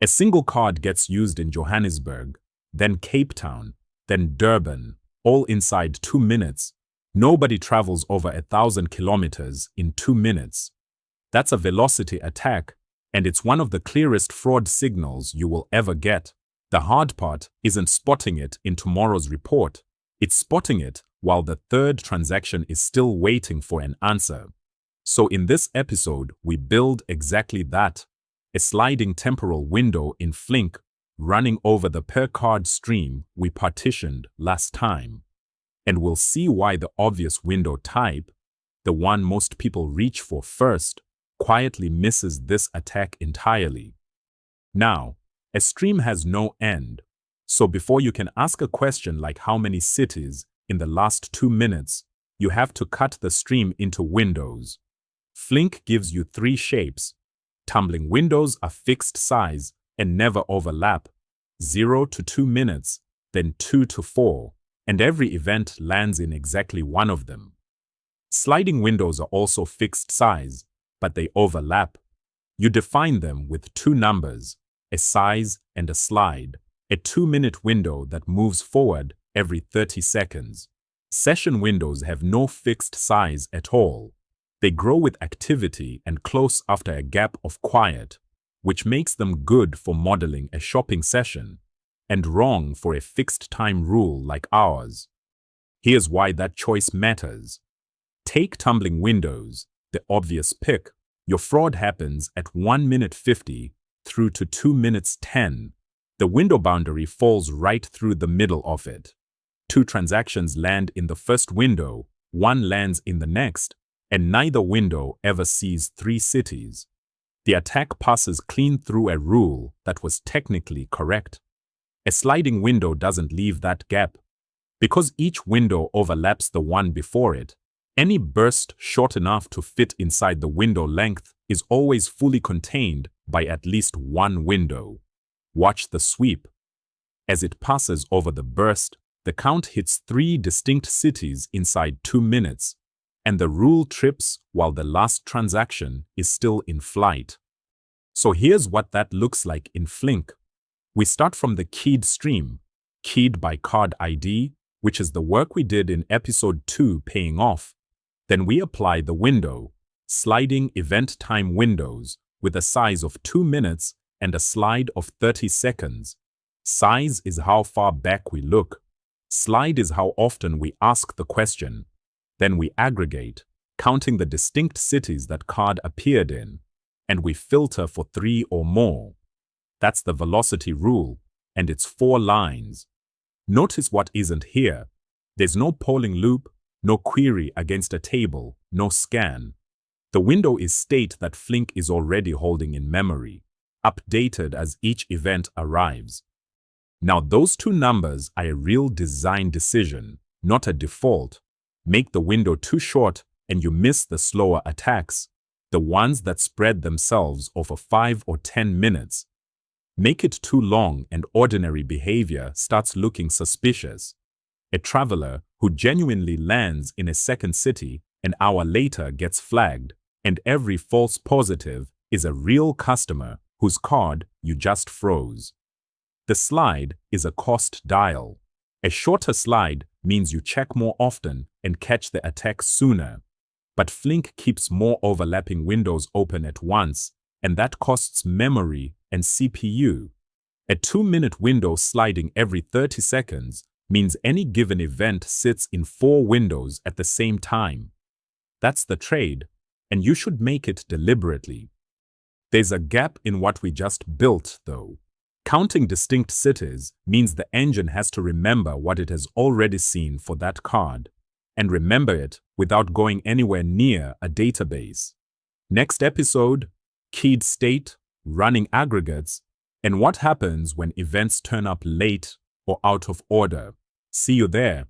A single card gets used in Johannesburg, then Cape Town, then Durban, all inside 2 minutes. Nobody travels over 1,000 kilometers in 2 minutes. That's a velocity attack, and it's one of the clearest fraud signals you will ever get. The hard part isn't spotting it in tomorrow's report. It's spotting it while the third transaction is still waiting for an answer. So in this episode, we build exactly that. A sliding temporal window in Flink running over the per-card stream we partitioned last time. And we'll see why the obvious window type, the one most people reach for first, quietly misses this attack entirely. Now, a stream has no end, so before you can ask a question like how many cities in the last 2 minutes, you have to cut the stream into windows. Flink gives you 3 shapes. Tumbling windows are fixed size and never overlap, 0 to 2 minutes, then 2 to 4, and every event lands in exactly one of them. Sliding windows are also fixed size, but they overlap. You define them with 2 numbers, a size and a slide, a 2-minute window that moves forward every 30 seconds. Session windows have no fixed size at all. They grow with activity and close after a gap of quiet, which makes them good for modeling a shopping session, and wrong for a fixed time rule like ours. Here's why that choice matters. Take tumbling windows, the obvious pick. Your fraud happens at 1 minute 50 through to 2 minutes 10. The window boundary falls right through the middle of it. 2 transactions land in the first window, 1 lands in the next, and neither window ever sees 3 cities. The attack passes clean through a rule that was technically correct. A sliding window doesn't leave that gap. Because each window overlaps the one before it, any burst short enough to fit inside the window length is always fully contained by at least 1 window. Watch the sweep. As it passes over the burst, the count hits 3 distinct cities inside 2 minutes, and the rule trips while the last transaction is still in flight. So here's what that looks like in Flink. We start from the keyed stream, keyed by card ID, which is the work we did in episode 2 paying off. Then we apply the window, sliding event time windows with a size of 2 minutes and a slide of 30 seconds. Size is how far back we look. Slide is how often we ask the question. Then we aggregate, counting the distinct cities that card appeared in, and we filter for 3 or more. That's the velocity rule, and it's 4 lines. Notice what isn't here. There's no polling loop, no query against a table, no scan. The window is state that Flink is already holding in memory, updated as each event arrives. Now those 2 numbers are a real design decision, not a default. Make the window too short and you miss the slower attacks, the ones that spread themselves over 5 or 10 minutes. Make it too long and ordinary behavior starts looking suspicious. A traveler who genuinely lands in a second city an hour later gets flagged, and every false positive is a real customer whose card you just froze. The slide is a cost dial. A shorter slide means you check more often and catch the attack sooner. But Flink keeps more overlapping windows open at once, and that costs memory and CPU. A 2-minute window sliding every 30 seconds means any given event sits in 4 windows at the same time. That's the trade, and you should make it deliberately. There's a gap in what we just built, though. Counting distinct cities means the engine has to remember what it has already seen for that card, and remember it without going anywhere near a database. Next episode, keyed state, running aggregates, and what happens when events turn up late or out of order. See you there.